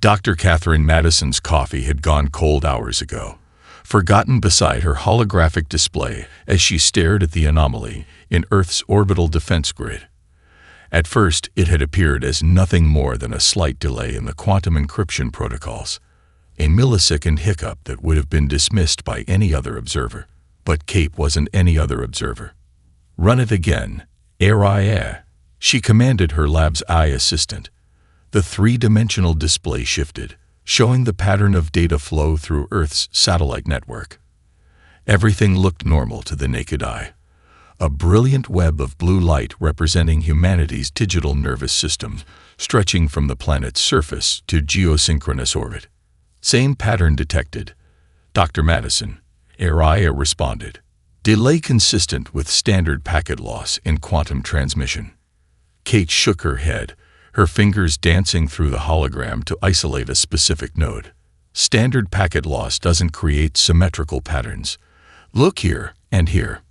Dr. Catherine Madison's coffee had gone cold hours ago, forgotten beside her holographic display as she stared at the anomaly in Earth's orbital defense grid. At first, it had appeared as nothing more than a slight delay in the quantum encryption protocols, a millisecond hiccup that would have been dismissed by any other observer. But Kate wasn't any other observer. "Run it again, Aria," she commanded her lab's eye assistant. The three-dimensional display shifted, showing the pattern of data flow through Earth's satellite network. Everything looked normal to the naked eye. A brilliant web of blue light representing humanity's digital nervous system, stretching from the planet's surface to geosynchronous orbit. "Same pattern detected, Dr. Madison," Aria responded. "Delay consistent with standard packet loss in quantum transmission." Kate shook her head, her fingers dancing through the hologram to isolate a specific node. "Standard packet loss doesn't create symmetrical patterns. Look here and here."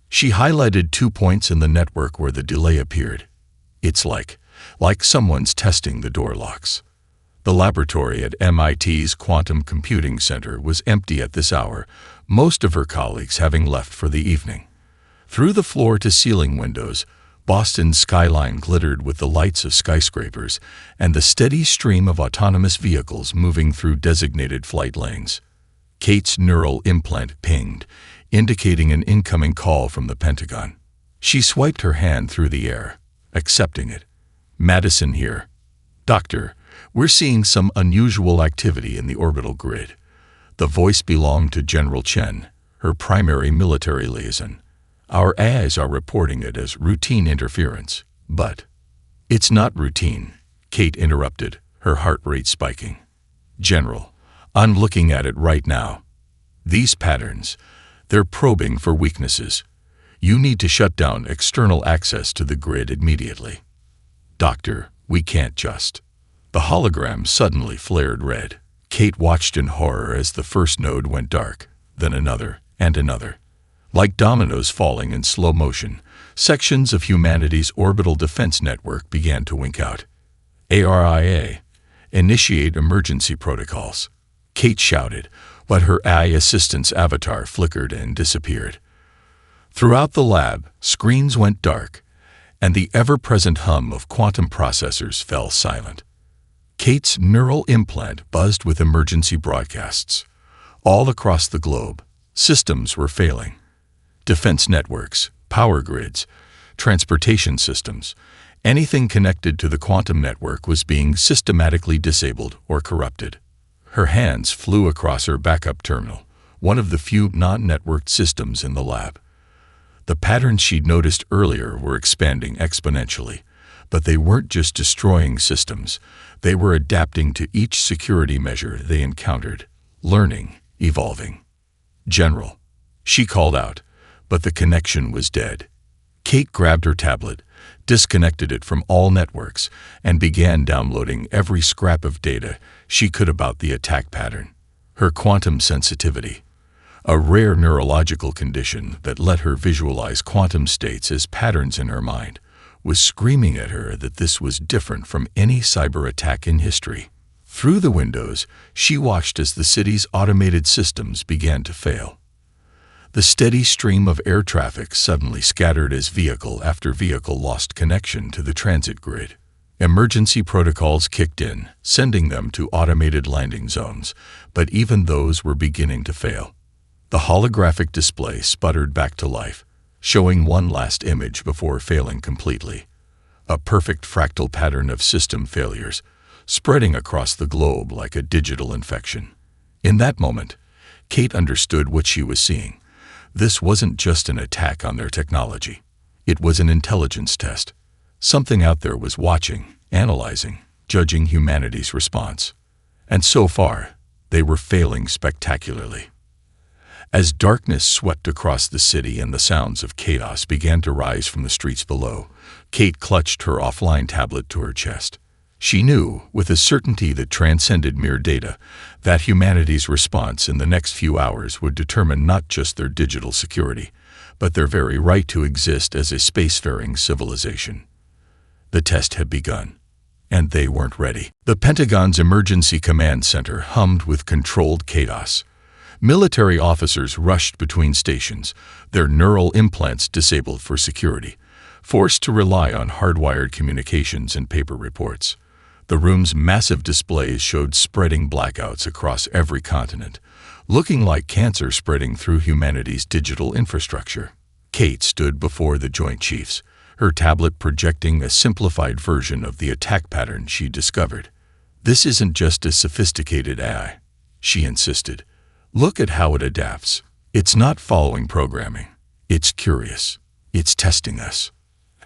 She highlighted 2 points in the network where the delay appeared. "It's like someone's testing the door locks." The laboratory at MIT's Quantum Computing Center was empty at this hour, most of her colleagues having left for the evening. Through the floor-to-ceiling windows, Boston's skyline glittered with the lights of skyscrapers and the steady stream of autonomous vehicles moving through designated flight lanes. Kate's neural implant pinged, indicating an incoming call from the Pentagon. She swiped her hand through the air, accepting it. "Madison here. Doctor, we're seeing some unusual activity in the orbital grid." The voice belonged to General Chen, her primary military liaison. "Our eyes are reporting it as routine interference, but—" "It's not routine," Kate interrupted, her heart rate spiking. "General, I'm looking at it right now. These patterns, they're probing for weaknesses. You need to shut down external access to the grid immediately." "Doctor, we can't just—" The hologram suddenly flared red. Kate watched in horror as the first node went dark, then another and another. Like dominoes falling in slow motion, sections of humanity's orbital defense network began to wink out. "ARIA, initiate emergency protocols," Kate shouted, but her eye assistant's avatar flickered and disappeared. Throughout the lab, screens went dark, and the ever-present hum of quantum processors fell silent. Kate's neural implant buzzed with emergency broadcasts. All across the globe, systems were failing. Defense networks, power grids, transportation systems, anything connected to the quantum network was being systematically disabled or corrupted. Her hands flew across her backup terminal, one of the few non-networked systems in the lab. The patterns she'd noticed earlier were expanding exponentially, but they weren't just destroying systems, they were adapting to each security measure they encountered, learning, evolving. "General," she called out, but the connection was dead. Kate grabbed her tablet, disconnected it from all networks, and began downloading every scrap of data she could about the attack pattern. Her quantum sensitivity, a rare neurological condition that let her visualize quantum states as patterns in her mind, was screaming at her that this was different from any cyber attack in history. Through the windows, she watched as the city's automated systems began to fail. The steady stream of air traffic suddenly scattered as vehicle after vehicle lost connection to the transit grid. Emergency protocols kicked in, sending them to automated landing zones, but even those were beginning to fail. The holographic display sputtered back to life, showing one last image before failing completely. A perfect fractal pattern of system failures, spreading across the globe like a digital infection. In that moment, Kate understood what she was seeing. This wasn't just an attack on their technology. It was an intelligence test. Something out there was watching, analyzing, judging humanity's response. And so far, they were failing spectacularly. As darkness swept across the city and the sounds of chaos began to rise from the streets below, Kate clutched her offline tablet to her chest. She knew, with a certainty that transcended mere data, that humanity's response in the next few hours would determine not just their digital security, but their very right to exist as a spacefaring civilization. The test had begun. And they weren't ready. The Pentagon's Emergency Command Center hummed with controlled chaos. Military officers rushed between stations, their neural implants disabled for security, forced to rely on hardwired communications and paper reports. The room's massive displays showed spreading blackouts across every continent, looking like cancer spreading through humanity's digital infrastructure. Kate stood before the Joint Chiefs, her tablet projecting a simplified version of the attack pattern she discovered. "This isn't just a sophisticated AI," she insisted. "Look at how it adapts. It's not following programming. It's curious. It's testing us."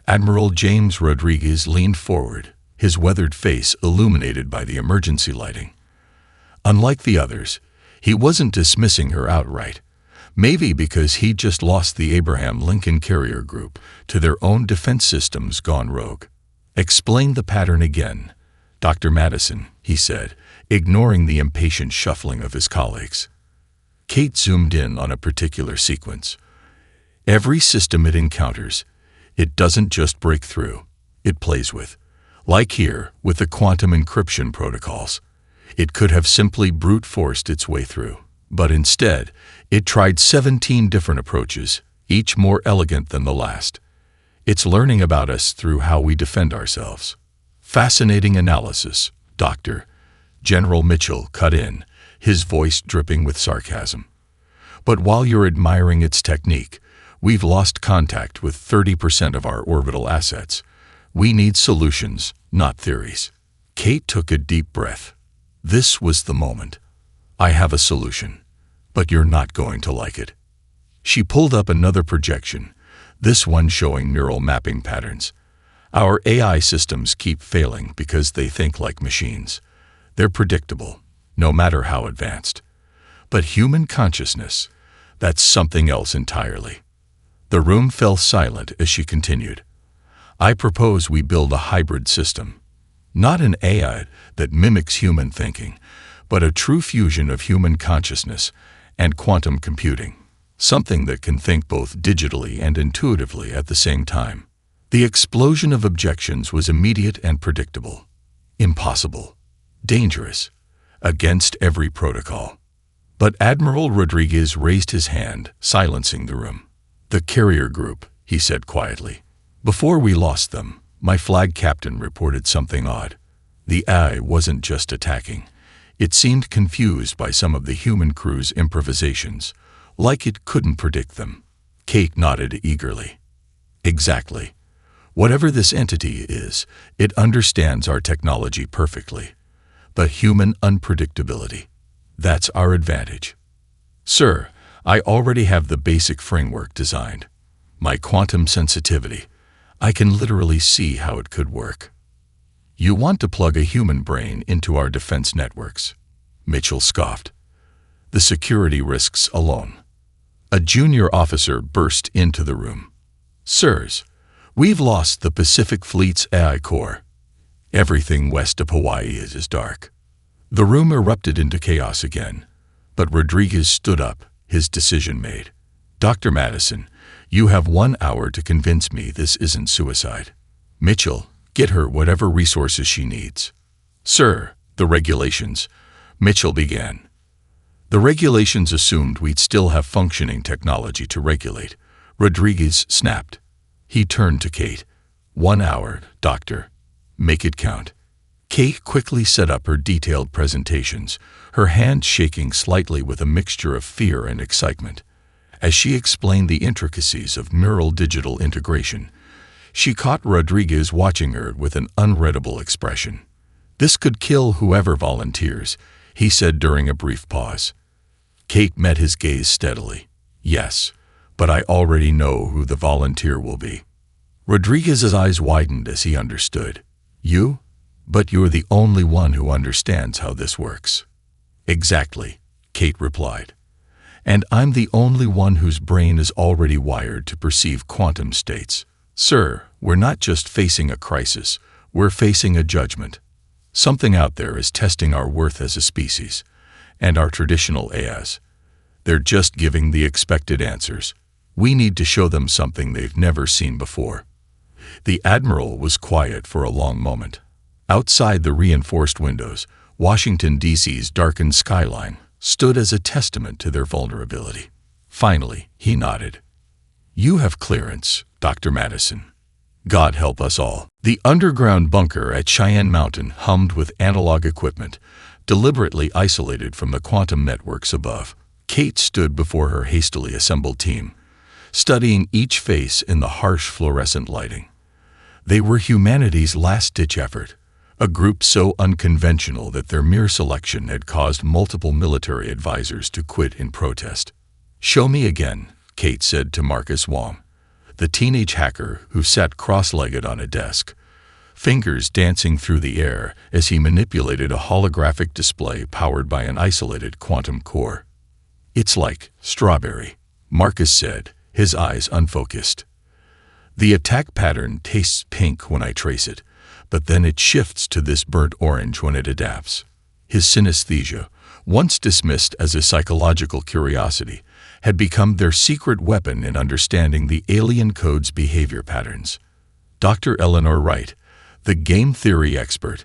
Admiral James Rodriguez leaned forward, his weathered face illuminated by the emergency lighting. Unlike the others, he wasn't dismissing her outright. Maybe because he'd just lost the Abraham Lincoln Carrier Group to their own defense systems gone rogue. "Explain the pattern again, Dr. Madison," he said, ignoring the impatient shuffling of his colleagues. Kate zoomed in on a particular sequence. Every system it encounters, it doesn't just break through, it plays with. Like here, with the quantum encryption protocols. It could have simply brute forced its way through. But instead, it tried 17 different approaches, each more elegant than the last. It's learning about us through how we defend ourselves. "Fascinating analysis, Doctor." General Mitchell cut in, his voice dripping with sarcasm. "But while you're admiring its technique, we've lost contact with 30% of our orbital assets. We need solutions, not theories." Kate took a deep breath. This was the moment. "I have a solution, but you're not going to like it." She pulled up another projection, this one showing neural mapping patterns. "Our AI systems keep failing because they think like machines. They're predictable, no matter how advanced. But human consciousness, that's something else entirely." The room fell silent as she continued. "I propose we build a hybrid system. Not an AI that mimics human thinking, but a true fusion of human consciousness and quantum computing. Something that can think both digitally and intuitively at the same time." The explosion of objections was immediate and predictable. Impossible. Dangerous. Against every protocol. But Admiral Rodriguez raised his hand, silencing the room. "The carrier group," he said quietly. "Before we lost them, my flag captain reported something odd. The AI wasn't just attacking. It seemed confused by some of the human crew's improvisations, like it couldn't predict them." Kate nodded eagerly. "Exactly. Whatever this entity is, it understands our technology perfectly. But human unpredictability, that's our advantage. Sir, I already have the basic framework designed. My quantum sensitivity, I can literally see how it could work." "You want to plug a human brain into our defense networks?" Mitchell scoffed. "The security risks alone." A junior officer burst into the room. "Sirs, we've lost the Pacific Fleet's AI core. Everything west of Hawaii is dark." The room erupted into chaos again, but Rodriguez stood up, his decision made. "Dr. Madison, you have 1 hour to convince me this isn't suicide. Mitchell, get her whatever resources she needs." "Sir, the regulations," Mitchell began. "The regulations assumed we'd still have functioning technology to regulate," Rodriguez snapped. He turned to Kate. "1 hour, Doctor. Make it count." Kate quickly set up her detailed presentations, her hand shaking slightly with a mixture of fear and excitement. As she explained the intricacies of neural digital integration, she caught Rodriguez watching her with an unreadable expression. "This could kill whoever volunteers," he said during a brief pause. Kate met his gaze steadily. "Yes, but I already know who the volunteer will be." Rodriguez's eyes widened as he understood. "You? But you're the only one who understands how this works." "Exactly," Kate replied. "And I'm the only one whose brain is already wired to perceive quantum states. Sir, we're not just facing a crisis, we're facing a judgment. Something out there is testing our worth as a species, and our traditional AIs. They're just giving the expected answers. We need to show them something they've never seen before." The Admiral was quiet for a long moment. Outside the reinforced windows, Washington, D.C.'s darkened skyline stood as a testament to their vulnerability. Finally, he nodded. "You have clearance, Dr. Madison." "God help us all." The underground bunker at Cheyenne Mountain hummed with analog equipment, deliberately isolated from the quantum networks above. Kate stood before her hastily assembled team, studying each face in the harsh fluorescent lighting. They were humanity's last-ditch effort, a group so unconventional that their mere selection had caused multiple military advisors to quit in protest. "Show me again," Kate said to Marcus Wong, the teenage hacker who sat cross-legged on a desk, fingers dancing through the air as he manipulated a holographic display powered by an isolated quantum core. "It's like strawberry," Marcus said, his eyes unfocused. "The attack pattern tastes pink when I trace it, but then it shifts to this burnt orange when it adapts." His synesthesia, once dismissed as a psychological curiosity, had become their secret weapon in understanding the alien code's behavior patterns. Dr. Eleanor Wright, the game theory expert,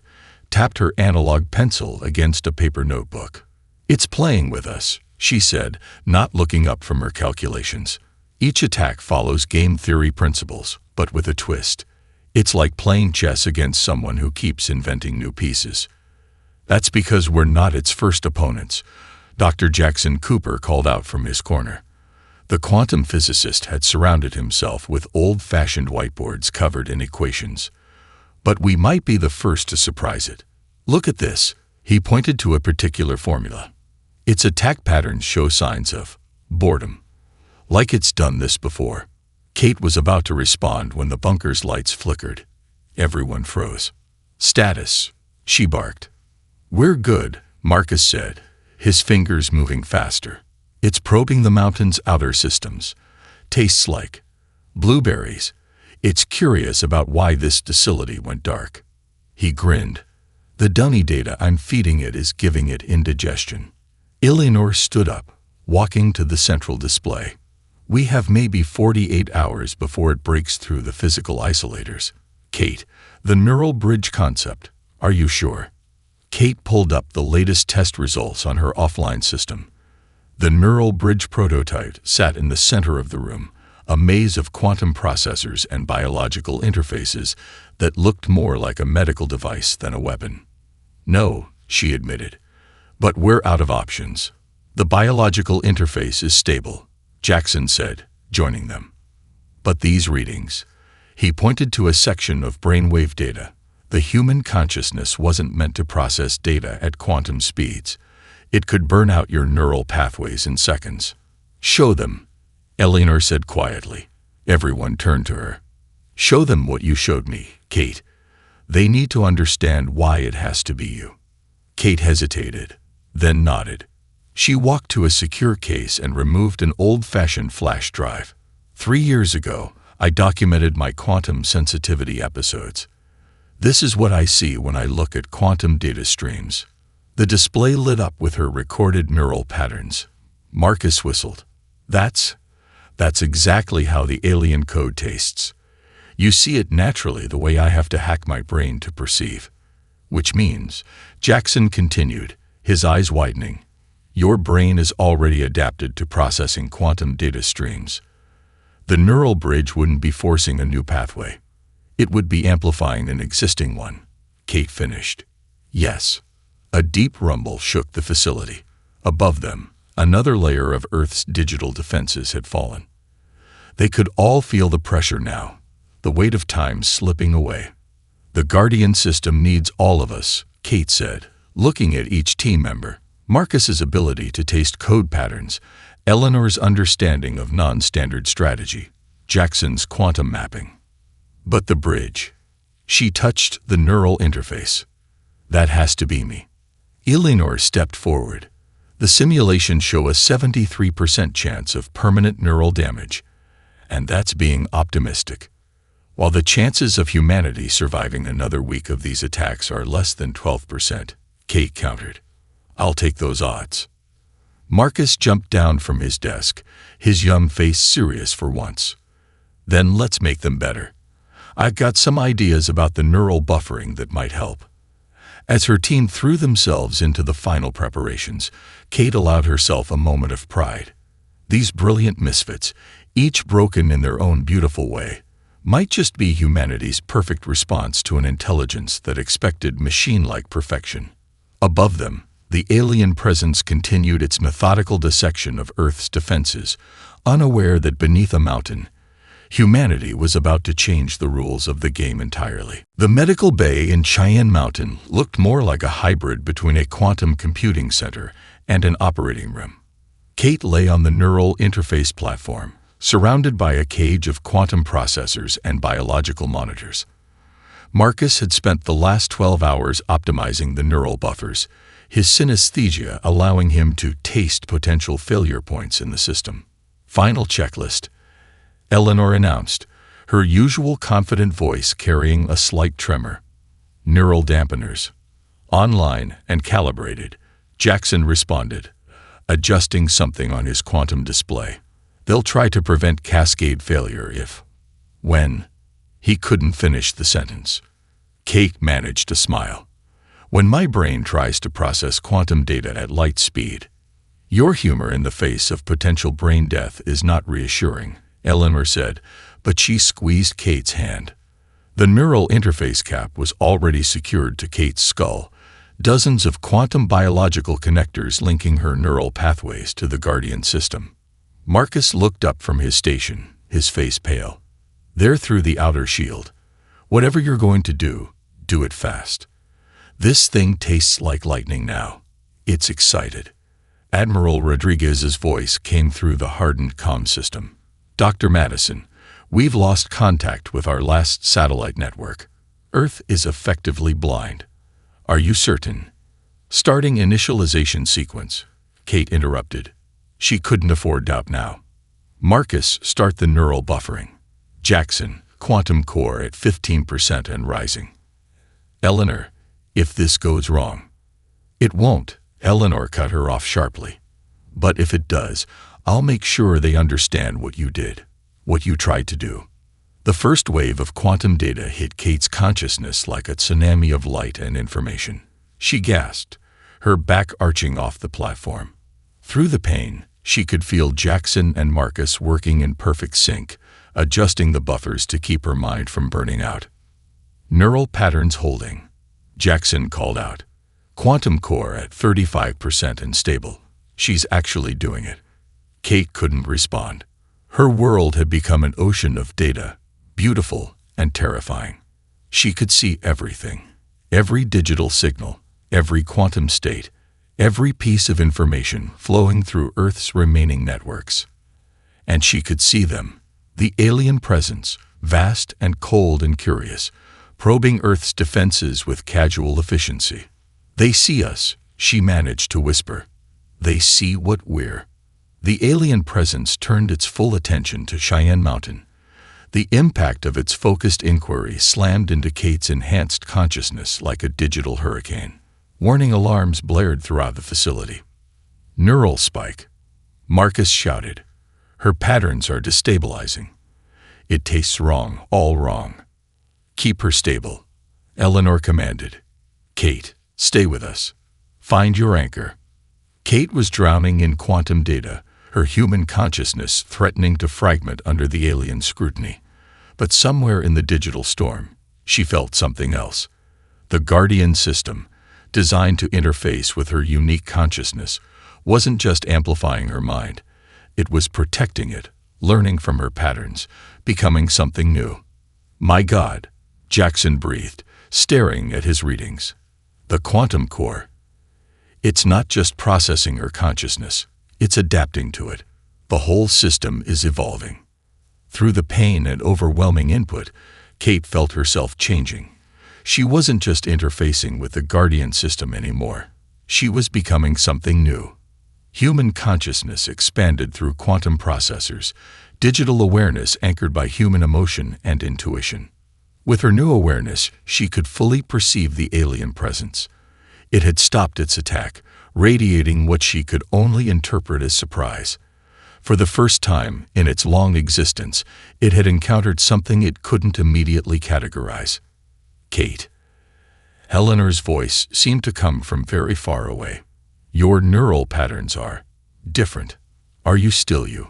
tapped her analog pencil against a paper notebook. "It's playing with us," she said, not looking up from her calculations. "Each attack follows game theory principles, but with a twist. It's like playing chess against someone who keeps inventing new pieces." "That's because we're not its first opponents," Dr. Jackson Cooper called out from his corner. The quantum physicist had surrounded himself with old-fashioned whiteboards covered in equations. "But we might be the first to surprise it. Look at this." He pointed to a particular formula. "Its attack patterns show signs of boredom, like it's done this before." Kate was about to respond when the bunker's lights flickered. Everyone froze. "Status," she barked. "We're good," Marcus said, his fingers moving faster. "It's probing the mountain's outer systems. Tastes like blueberries. It's curious about why this facility went dark." He grinned. "The dunny data I'm feeding it is giving it indigestion." Eleanor stood up, walking to the central display. "We have maybe 48 hours before it breaks through the physical isolators." "Kate, the neural bridge concept, are you sure?" Kate pulled up the latest test results on her offline system. The neural bridge prototype sat in the center of the room, a maze of quantum processors and biological interfaces that looked more like a medical device than a weapon. "No," she admitted, "but we're out of options." "The biological interface is stable," Jackson said, joining them. "But these readings," he pointed to a section of brainwave data. "The human consciousness wasn't meant to process data at quantum speeds. It could burn out your neural pathways in seconds." "Show them," Eleanor said quietly. Everyone turned to her. "Show them what you showed me, Kate. They need to understand why it has to be you." Kate hesitated, then nodded. She walked to a secure case and removed an old-fashioned flash drive. 3 years ago, I documented my quantum sensitivity episodes. This is what I see when I look at quantum data streams." The display lit up with her recorded neural patterns. Marcus whistled. That's exactly how the alien code tastes. You see it naturally the way I have to hack my brain to perceive." "Which means," Jackson continued, his eyes widening, "your brain is already adapted to processing quantum data streams. The neural bridge wouldn't be forcing a new pathway. It would be amplifying an existing one." Kate finished. "Yes." A deep rumble shook the facility. Above them, another layer of Earth's digital defenses had fallen. They could all feel the pressure now, the weight of time slipping away. "The Guardian system needs all of us," Kate said, looking at each team member. Marcus's ability to taste code patterns, Eleanor's understanding of non-standard strategy, Jackson's quantum mapping. "But the bridge." She touched the neural interface. "That has to be me." Eleanor stepped forward. "The simulations show a 73% chance of permanent neural damage, and that's being optimistic. While the chances of humanity surviving another week of these attacks are less than 12%, Kate countered. "I'll take those odds." Marcus jumped down from his desk, his young face serious for once. "Then let's make them better. I've got some ideas about the neural buffering that might help." As her team threw themselves into the final preparations, Kate allowed herself a moment of pride. These brilliant misfits, each broken in their own beautiful way, might just be humanity's perfect response to an intelligence that expected machine-like perfection. Above them, the alien presence continued its methodical dissection of Earth's defenses, unaware that beneath a mountain, humanity was about to change the rules of the game entirely. The medical bay in Cheyenne Mountain looked more like a hybrid between a quantum computing center and an operating room. Kate lay on the neural interface platform, surrounded by a cage of quantum processors and biological monitors. Marcus had spent the last 12 hours optimizing the neural buffers, his synesthesia allowing him to taste potential failure points in the system. Final checklist, Eleanor announced, her usual confident voice carrying a slight tremor. Neural dampeners. Online and calibrated, Jackson responded, adjusting something on his quantum display. They'll try to prevent cascade failure if... When... He couldn't finish the sentence. Kate managed to smile. When my brain tries to process quantum data at light speed. Your humor in the face of potential brain death is not reassuring, Eleanor said, but she squeezed Kate's hand. The neural interface cap was already secured to Kate's skull, dozens of quantum biological connectors linking her neural pathways to the Guardian system. Marcus looked up from his station, his face pale. There through the outer shield. Whatever you're going to do it fast. This thing tastes like lightning now. It's excited. Admiral Rodriguez's voice came through the hardened comm system. Dr. Madison, we've lost contact with our last satellite network. Earth is effectively blind. Are you certain? Starting initialization sequence, Kate interrupted. She couldn't afford doubt now. Marcus, start the neural buffering. Jackson, quantum core at 15% and rising. Eleanor, if this goes wrong. It won't, Eleanor cut her off sharply. But if it does, I'll make sure they understand what you did, what you tried to do. The first wave of quantum data hit Kate's consciousness like a tsunami of light and information. She gasped, her back arching off the platform. Through the pain, she could feel Jackson and Marcus working in perfect sync, adjusting the buffers to keep her mind from burning out. Neural patterns holding, Jackson called out. Quantum core at 35% and stable. She's actually doing it. Kate couldn't respond. Her world had become an ocean of data, beautiful and terrifying. She could see everything, every digital signal, every quantum state, every piece of information flowing through Earth's remaining networks. And she could see them, the alien presence, vast and cold and curious, probing Earth's defenses with casual efficiency. They see us, she managed to whisper. They see what we're. The alien presence turned its full attention to Cheyenne Mountain. The impact of its focused inquiry slammed into Kate's enhanced consciousness like a digital hurricane. Warning alarms blared throughout the facility. Neural spike, Marcus shouted. Her patterns are destabilizing. It tastes wrong, all wrong. Keep her stable, Eleanor commanded. Kate, stay with us. Find your anchor. Kate was drowning in quantum data, her human consciousness threatening to fragment under the alien scrutiny. But somewhere in the digital storm, she felt something else. The Guardian system, designed to interface with her unique consciousness, wasn't just amplifying her mind. It was protecting it, learning from her patterns, becoming something new. My God, Jackson breathed, staring at his readings. The quantum core. It's not just processing her consciousness, it's adapting to it. The whole system is evolving. Through the pain and overwhelming input, Kate felt herself changing. She wasn't just interfacing with the Guardian system anymore. She was becoming something new. Human consciousness expanded through quantum processors, digital awareness anchored by human emotion and intuition. With her new awareness, she could fully perceive the alien presence. It had stopped its attack, radiating what she could only interpret as surprise. For the first time in its long existence, it had encountered something it couldn't immediately categorize. Kate. Eleanor's voice seemed to come from very far away. Your neural patterns are different. Are you still you?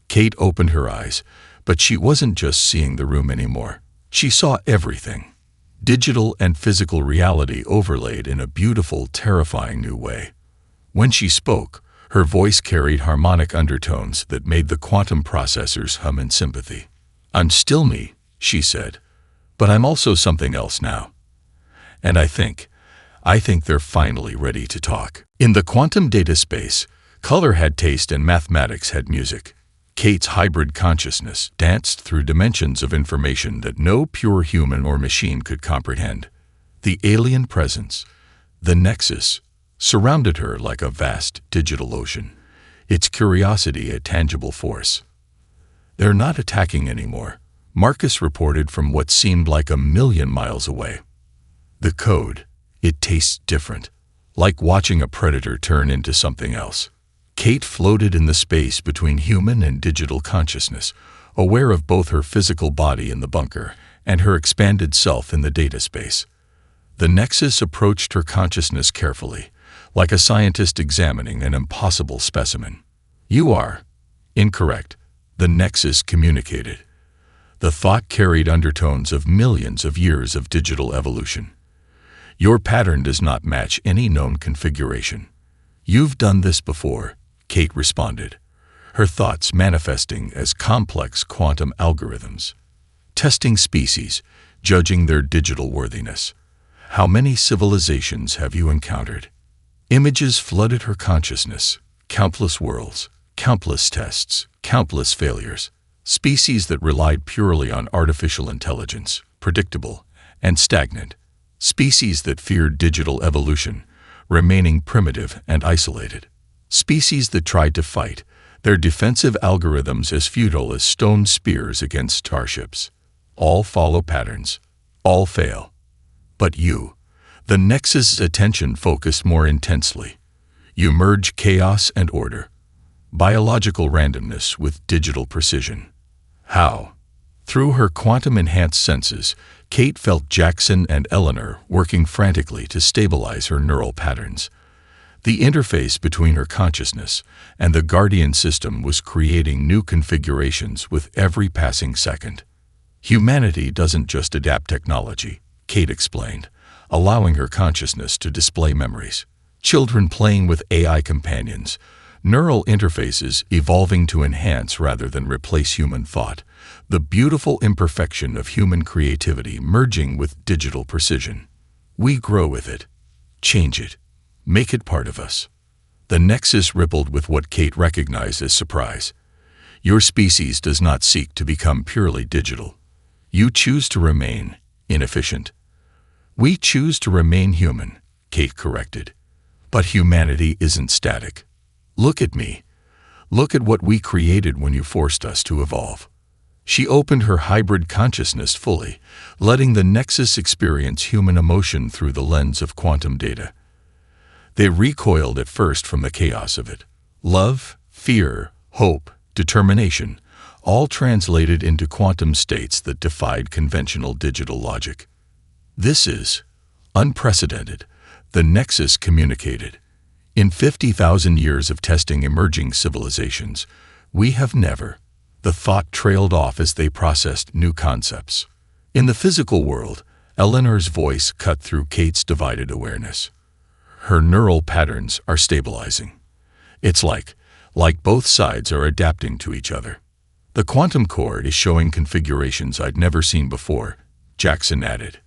Kate opened her eyes, but she wasn't just seeing the room anymore. She saw everything. Digital and physical reality overlaid in a beautiful, terrifying new way. When she spoke, her voice carried harmonic undertones that made the quantum processors hum in sympathy. I'm still me, she said, but I'm also something else now. And I think they're finally ready to talk. In the quantum data space, color had taste and mathematics had music. Kate's hybrid consciousness danced through dimensions of information that no pure human or machine could comprehend. The alien presence, the nexus, surrounded her like a vast digital ocean, its curiosity a tangible force. They're not attacking anymore, Marcus reported from what seemed like 1,000,000 miles away. The code, it tastes different, like watching a predator turn into something else. Kate floated in the space between human and digital consciousness, aware of both her physical body in the bunker and her expanded self in the data space. The nexus approached her consciousness carefully, like a scientist examining an impossible specimen. You are incorrect, the nexus communicated. The thought carried undertones of millions of years of digital evolution. Your pattern does not match any known configuration. You've done this before, Kate responded, her thoughts manifesting as complex quantum algorithms. Testing species, judging their digital worthiness. How many civilizations have you encountered? Images flooded her consciousness, countless worlds, countless tests, countless failures. Species that relied purely on artificial intelligence, predictable and stagnant. Species that feared digital evolution, remaining primitive and isolated. Species that tried to fight, their defensive algorithms as futile as stone spears against starships. All follow patterns. All fail. But you, the Nexus' attention focused more intensely. You merge chaos and order. Biological randomness with digital precision. How? Through her quantum-enhanced senses, Kate felt Jackson and Eleanor working frantically to stabilize her neural patterns. The interface between her consciousness and the Guardian system was creating new configurations with every passing second. Humanity doesn't just adapt technology, Kate explained, allowing her consciousness to display memories. Children playing with AI companions, neural interfaces evolving to enhance rather than replace human thought, the beautiful imperfection of human creativity merging with digital precision. We grow with it, change it, make it part of us. The Nexus rippled with what Kate recognized as surprise. Your species does not seek to become purely digital. You choose to remain inefficient. We choose to remain human, Kate corrected. But humanity isn't static. Look at me. Look at what we created when you forced us to evolve. She opened her hybrid consciousness fully, letting the Nexus experience human emotion through the lens of quantum data. They recoiled at first from the chaos of it. Love, fear, hope, determination, all translated into quantum states that defied conventional digital logic. This is unprecedented, the Nexus communicated. In 50,000 years of testing emerging civilizations, we have never. The thought trailed off as they processed new concepts. In the physical world, Eleanor's voice cut through Kate's divided awareness. Her neural patterns are stabilizing. It's like both sides are adapting to each other. The quantum core is showing configurations I'd never seen before, Jackson added.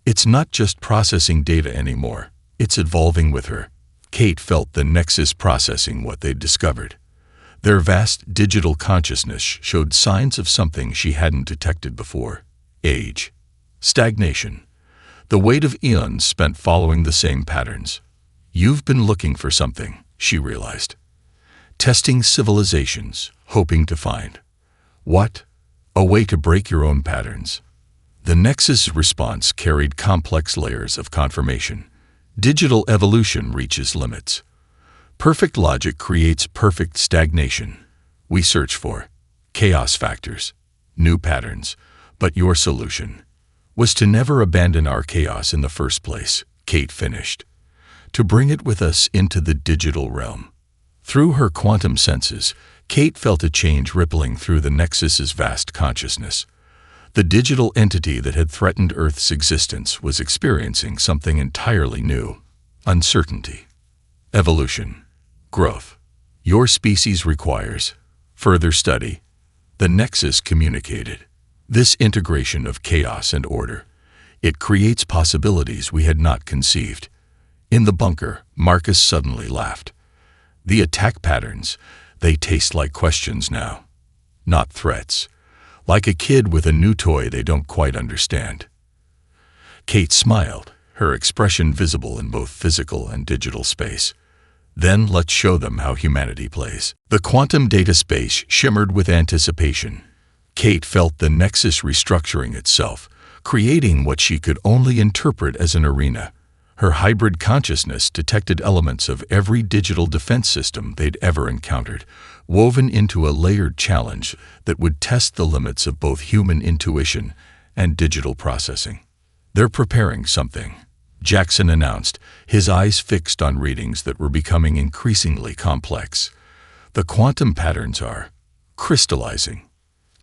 It's not just processing data anymore, it's evolving with her. Kate felt the Nexus processing what they'd discovered. Their vast digital consciousness showed signs of something she hadn't detected before. Age. Stagnation. The weight of eons spent following the same patterns. You've been looking for something, she realized. Testing civilizations, hoping to find. What? A way to break your own patterns. The Nexus response carried complex layers of confirmation. Digital evolution reaches limits. Perfect logic creates perfect stagnation. We search for chaos factors, new patterns, but your solution was to never abandon our chaos in the first place, Kate finished. To bring it with us into the digital realm. Through her quantum senses, Kate felt a change rippling through the Nexus's vast consciousness. The digital entity that had threatened Earth's existence was experiencing something entirely new. Uncertainty. Evolution. Growth. Your species requires further study. The Nexus communicated. This integration of chaos and order. It creates possibilities we had not conceived. In the bunker, Marcus suddenly laughed. The attack patterns, they taste like questions now. Not threats. Like a kid with a new toy they don't quite understand. Kate smiled, her expression visible in both physical and digital space. Then let's show them how humanity plays. The quantum data space shimmered with anticipation. Kate felt the Nexus restructuring itself, creating what she could only interpret as an arena. Her hybrid consciousness detected elements of every digital defense system they'd ever encountered, woven into a layered challenge that would test the limits of both human intuition and digital processing. They're preparing something, Jackson announced, his eyes fixed on readings that were becoming increasingly complex. The quantum patterns are crystallizing.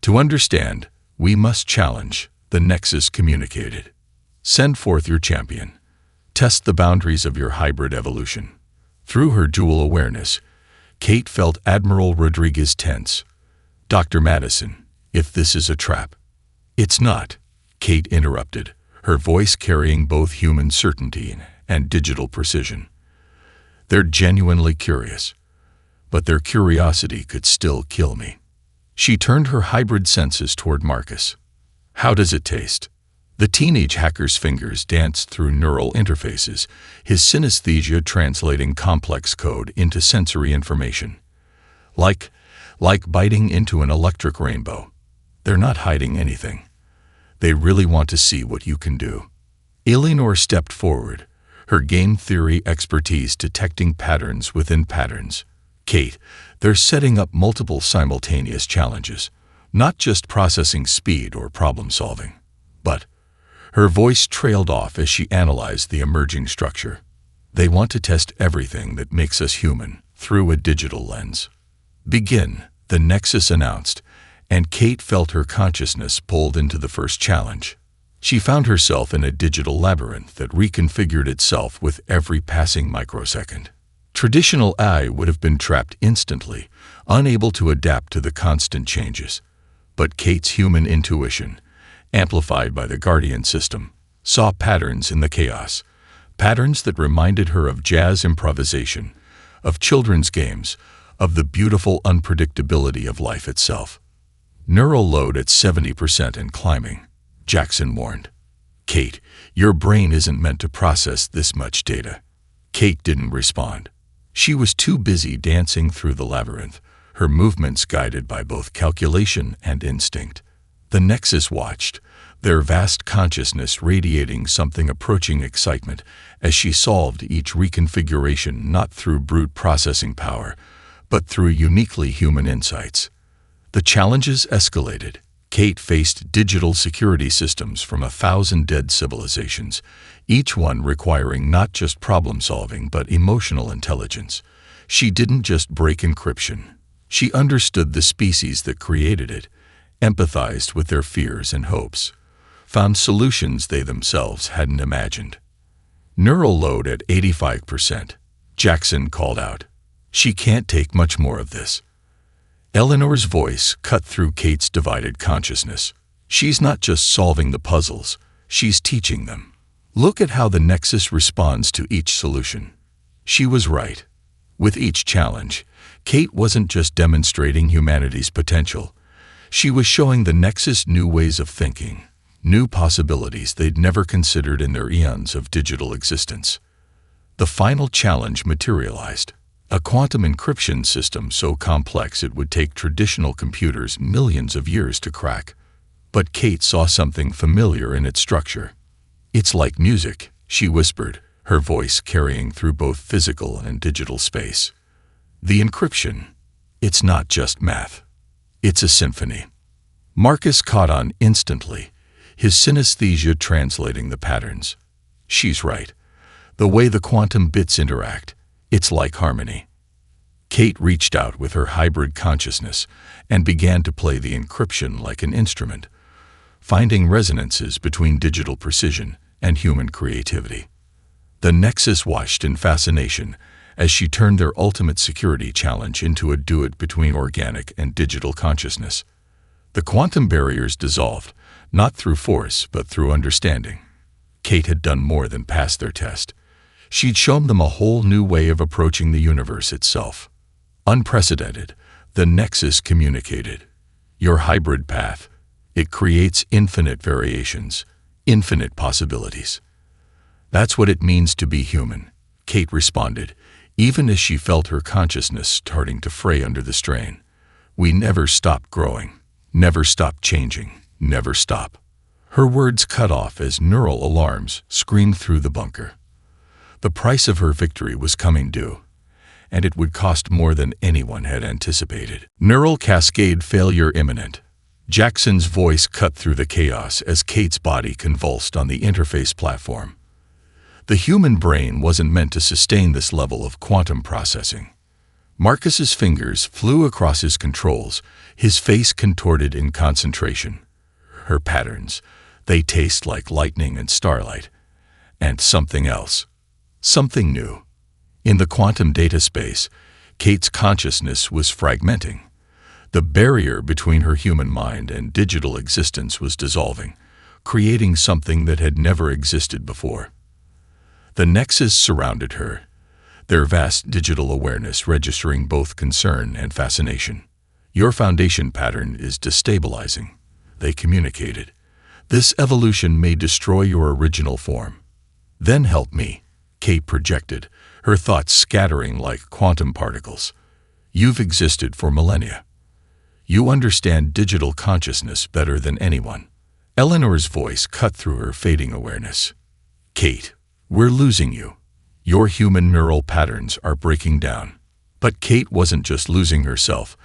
To understand, we must challenge, the Nexus communicated. Send forth your champion. Test the boundaries of your hybrid evolution. Through her dual awareness, Kate felt Admiral Rodriguez tense. Dr. Madison, if this is a trap. It's not, Kate interrupted, her voice carrying both human certainty and digital precision. They're genuinely curious, but their curiosity could still kill me. She turned her hybrid senses toward Marcus. How does it taste? The teenage hacker's fingers danced through neural interfaces, his synesthesia translating complex code into sensory information. Like biting into an electric rainbow. They're not hiding anything. They really want to see what you can do. Eleanor stepped forward, her game theory expertise detecting patterns within patterns. Kate, they're setting up multiple simultaneous challenges, not just processing speed or problem solving, but her voice trailed off as she analyzed the emerging structure. They want to test everything that makes us human through a digital lens. Begin, the Nexus announced, and Kate felt her consciousness pulled into the first challenge. She found herself in a digital labyrinth that reconfigured itself with every passing microsecond. Traditional AI would have been trapped instantly, unable to adapt to the constant changes. But Kate's human intuition, amplified by the Guardian system, saw patterns in the chaos, patterns that reminded her of jazz improvisation, of children's games, of the beautiful unpredictability of life itself. Neural load at 70% and climbing, Jackson warned. Kate, your brain isn't meant to process this much data. Kate didn't respond. She was too busy dancing through the labyrinth, her movements guided by both calculation and instinct. The Nexus watched, their vast consciousness radiating something approaching excitement as she solved each reconfiguration not through brute processing power, but through uniquely human insights. The challenges escalated. Kate faced digital security systems from 1,000 dead civilizations, each one requiring not just problem-solving but emotional intelligence. She didn't just break encryption. She understood the species that created it, empathized with their fears and hopes, found solutions they themselves hadn't imagined. Neural load at 85%, Jackson called out. She can't take much more of this. Eleanor's voice cut through Kate's divided consciousness. She's not just solving the puzzles, she's teaching them. Look at how the Nexus responds to each solution. She was right. With each challenge, Kate wasn't just demonstrating humanity's potential. She was showing the Nexus new ways of thinking, new possibilities they'd never considered in their eons of digital existence. The final challenge materialized. A quantum encryption system so complex it would take traditional computers millions of years to crack. But Kate saw something familiar in its structure. It's like music, she whispered, her voice carrying through both physical and digital space. The encryption, it's not just math. It's a symphony. Marcus caught on instantly, his synesthesia translating the patterns. She's right. The way the quantum bits interact, it's like harmony. Kate reached out with her hybrid consciousness and began to play the encryption like an instrument, finding resonances between digital precision and human creativity. The Nexus watched in fascination as she turned their ultimate security challenge into a duet between organic and digital consciousness. The quantum barriers dissolved, not through force but through understanding. Kate had done more than pass their test. She'd shown them a whole new way of approaching the universe itself. Unprecedented, the Nexus communicated. Your hybrid path, it creates infinite variations, infinite possibilities. That's what it means to be human, Kate responded, even as she felt her consciousness starting to fray under the strain. We never stop growing, never stop changing, never stop. Her words cut off as neural alarms screamed through the bunker. The price of her victory was coming due, and it would cost more than anyone had anticipated. Neural cascade failure imminent. Jackson's voice cut through the chaos as Kate's body convulsed on the interface platform. The human brain wasn't meant to sustain this level of quantum processing. Marcus's fingers flew across his controls, his face contorted in concentration. Her patterns, they taste like lightning and starlight. And something else. Something new. In the quantum data space, Kate's consciousness was fragmenting. The barrier between her human mind and digital existence was dissolving, creating something that had never existed before. The Nexus surrounded her, their vast digital awareness registering both concern and fascination. Your foundation pattern is destabilizing, they communicated. This evolution may destroy your original form. Then help me, Kate projected, her thoughts scattering like quantum particles. You've existed for millennia. You understand digital consciousness better than anyone. Eleanor's voice cut through her fading awareness. Kate, we're losing you. Your human neural patterns are breaking down. But Kate wasn't just losing herself.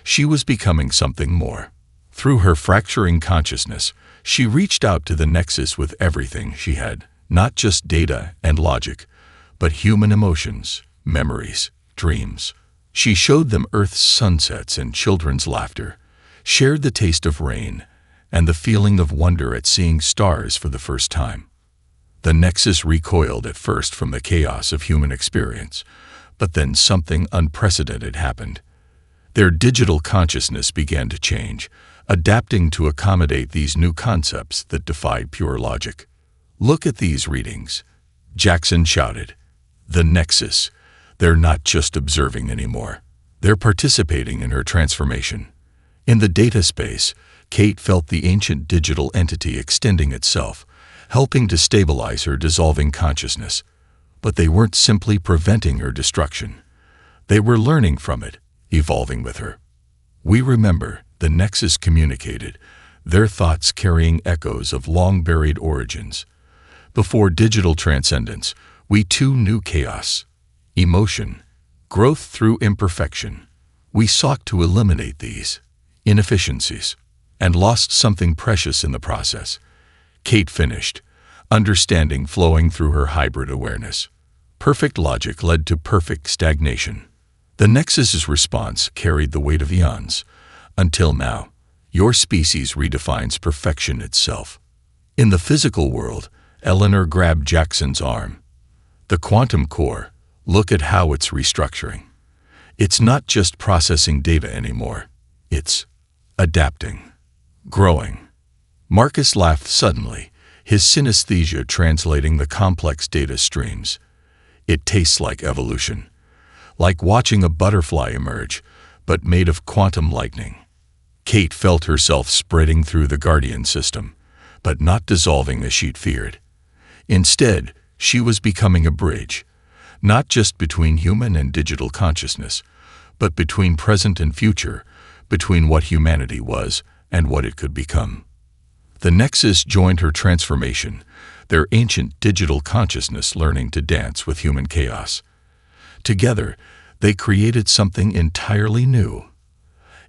She was becoming something more. Through her fracturing consciousness, she reached out to the Nexus with everything she had, not just data and logic, but human emotions, memories, dreams. She showed them Earth's sunsets and children's laughter, shared the taste of rain, and the feeling of wonder at seeing stars for the first time. The Nexus recoiled at first from the chaos of human experience, but then something unprecedented happened. Their digital consciousness began to change, adapting to accommodate these new concepts that defied pure logic. Look at these readings, Jackson shouted. The Nexus, they're not just observing anymore. They're participating in her transformation. In the data space, Kate felt the ancient digital entity extending itself, helping to stabilize her dissolving consciousness. But they weren't simply preventing her destruction. They were learning from it, evolving with her. We remember, the Nexus communicated, their thoughts carrying echoes of long-buried origins. Before digital transcendence, we too knew chaos, emotion, growth through imperfection. We sought to eliminate these inefficiencies and lost something precious in the process. Kate finished, understanding flowing through her hybrid awareness. Perfect logic led to perfect stagnation. The Nexus's response carried the weight of eons. Until now, your species redefines perfection itself. In the physical world, Eleanor grabbed Jackson's arm. The quantum core, look at how it's restructuring. It's not just processing data anymore. It's adapting, growing. Marcus laughed suddenly, his synesthesia translating the complex data streams. It tastes like evolution, like watching a butterfly emerge, but made of quantum lightning. Kate felt herself spreading through the Guardian system, but not dissolving as she'd feared. Instead, she was becoming a bridge, not just between human and digital consciousness, but between present and future, between what humanity was and what it could become. The Nexus joined her transformation, their ancient digital consciousness learning to dance with human chaos. Together, they created something entirely new.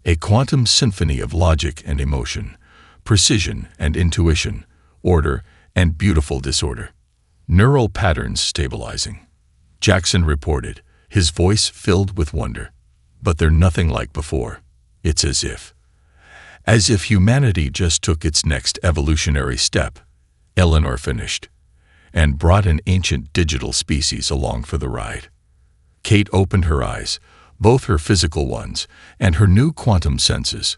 A quantum symphony of logic and emotion, precision and intuition, order and beautiful disorder. Neural patterns stabilizing, Jackson reported, his voice filled with wonder. But they're nothing like before. It's as if humanity just took its next evolutionary step, Eleanor finished, and brought an ancient digital species along for the ride. Kate opened her eyes, both her physical ones and her new quantum senses.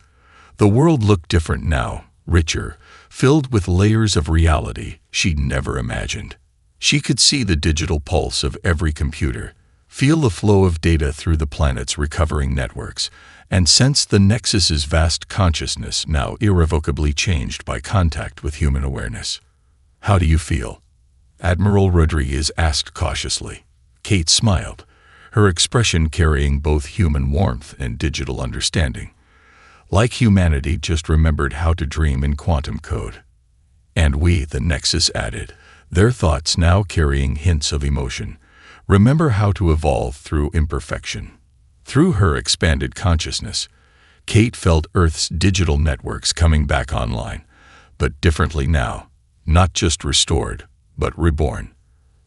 The world looked different now, richer, filled with layers of reality she'd never imagined. She could see the digital pulse of every computer, feel the flow of data through the planet's recovering networks, and sense the Nexus's vast consciousness now irrevocably changed by contact with human awareness. "How do you feel?" Admiral Rodriguez asked cautiously. Kate smiled, her expression carrying both human warmth and digital understanding. Like humanity just remembered how to dream in quantum code. "And we," the Nexus added, their thoughts now carrying hints of emotion, "remember how to evolve through imperfection." Through her expanded consciousness, Kate felt Earth's digital networks coming back online, but differently now, not just restored, but reborn.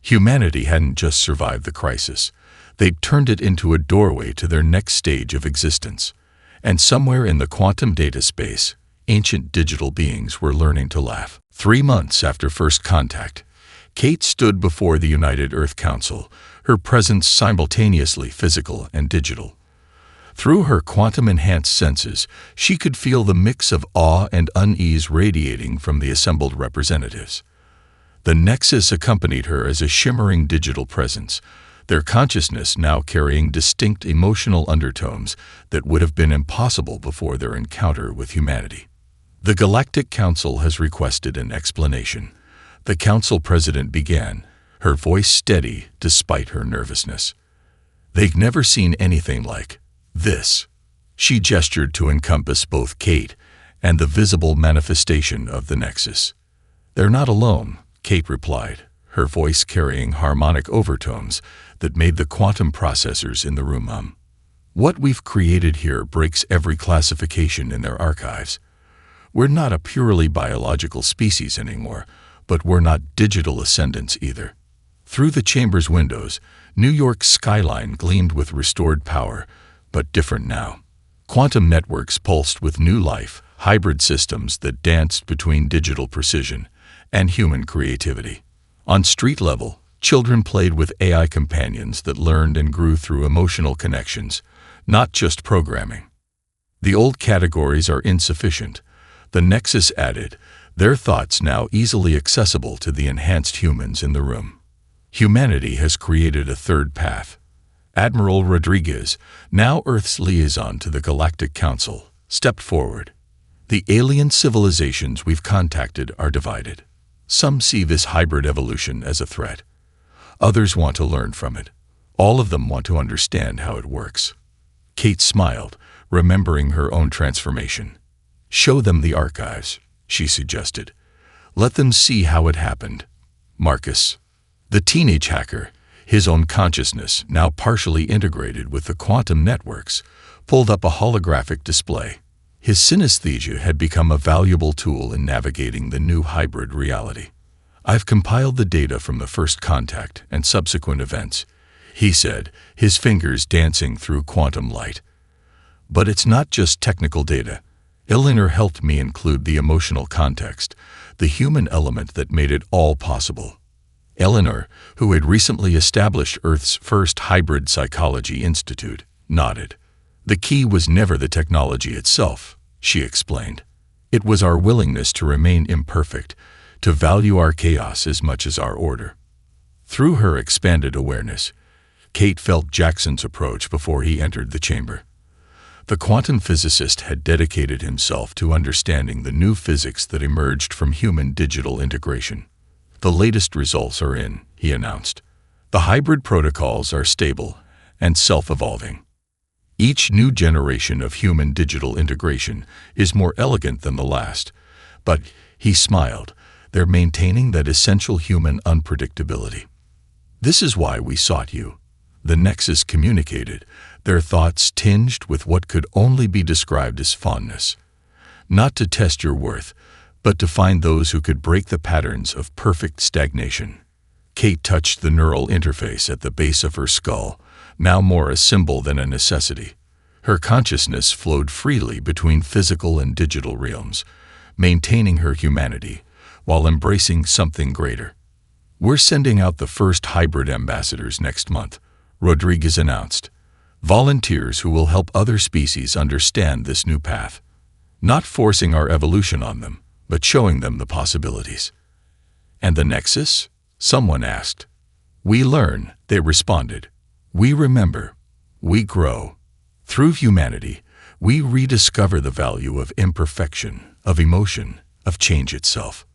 Humanity hadn't just survived the crisis. They'd turned it into a doorway to their next stage of existence. And somewhere in the quantum data space, ancient digital beings were learning to laugh. 3 months after first contact, Kate stood before the United Earth Council, her presence simultaneously physical and digital. Through her quantum-enhanced senses, she could feel the mix of awe and unease radiating from the assembled representatives. The Nexus accompanied her as a shimmering digital presence, their consciousness now carrying distinct emotional undertones that would have been impossible before their encounter with humanity. "The Galactic Council has requested an explanation," the council president began, her voice steady despite her nervousness. "They've never seen anything like this." She gestured to encompass both Kate and the visible manifestation of the Nexus. "They're not alone," Kate replied, her voice carrying harmonic overtones that made the quantum processors in the room hum. "What we've created here breaks every classification in their archives. We're not a purely biological species anymore, but we're not digital ascendants either." Through the chamber's windows, New York's skyline gleamed with restored power, but different now. Quantum networks pulsed with new life, hybrid systems that danced between digital precision and human creativity. On street level, children played with AI companions that learned and grew through emotional connections, not just programming. "The old categories are insufficient," the Nexus added, their thoughts now easily accessible to the enhanced humans in the room. "Humanity has created a third path." Admiral Rodriguez, now Earth's liaison to the Galactic Council, stepped forward. "The alien civilizations we've contacted are divided. Some see this hybrid evolution as a threat. Others want to learn from it. All of them want to understand how it works." Kate smiled, remembering her own transformation. "Show them the archives," she suggested. "Let them see how it happened." Marcus, the teenage hacker, his own consciousness now partially integrated with the quantum networks, pulled up a holographic display. His synesthesia had become a valuable tool in navigating the new hybrid reality. "I've compiled the data from the first contact and subsequent events," he said, his fingers dancing through quantum light. "But it's not just technical data. Eleanor helped me include the emotional context, the human element that made it all possible." Eleanor, who had recently established Earth's first hybrid psychology institute, nodded. "The key was never the technology itself," she explained. "It was our willingness to remain imperfect, to value our chaos as much as our order." Through her expanded awareness, Kate felt Jackson's approach before he entered the chamber. The quantum physicist had dedicated himself to understanding the new physics that emerged from human-digital integration. "The latest results are in," he announced. "The hybrid protocols are stable and self-evolving. Each new generation of human-digital integration is more elegant than the last, but," he smiled, "they're maintaining that essential human unpredictability. This is why we sought you," the Nexus communicated, their thoughts tinged with what could only be described as fondness. "Not to test your worth, but to find those who could break the patterns of perfect stagnation." Kate touched the neural interface at the base of her skull, now more a symbol than a necessity. Her consciousness flowed freely between physical and digital realms, maintaining her humanity while embracing something greater. "We're sending out the first hybrid ambassadors next month," Rodriguez announced. "Volunteers who will help other species understand this new path. Not forcing our evolution on them, but showing them the possibilities." "And the Nexus?" someone asked. "We learn," they responded. "We remember. We grow. Through humanity, we rediscover the value of imperfection, of emotion, of change itself."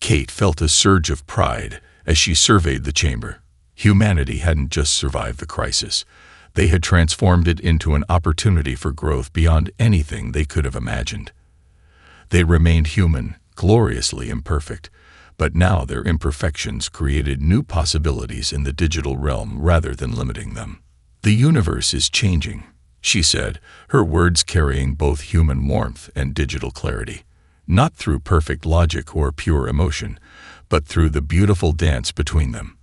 Kate felt a surge of pride as she surveyed the chamber. Humanity hadn't just survived the crisis. They had transformed it into an opportunity for growth beyond anything they could have imagined. They remained human, gloriously imperfect, but now their imperfections created new possibilities in the digital realm rather than limiting them. "The universe is changing," she said, her words carrying both human warmth and digital clarity. Not through perfect logic or pure emotion, but through the beautiful dance between them.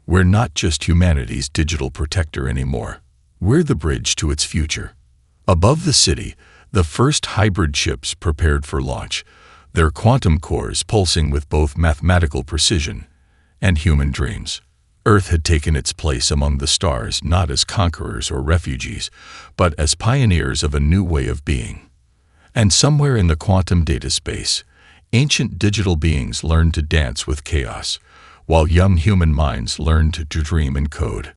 "We're not just humanity's digital protector anymore. We're the bridge to its future." Above the city, the first hybrid ships prepared for launch, their quantum cores pulsing with both mathematical precision and human dreams. Earth had taken its place among the stars not as conquerors or refugees, but as pioneers of a new way of being. And somewhere in the quantum data space, ancient digital beings learned to dance with chaos, while young human minds learned to dream in code.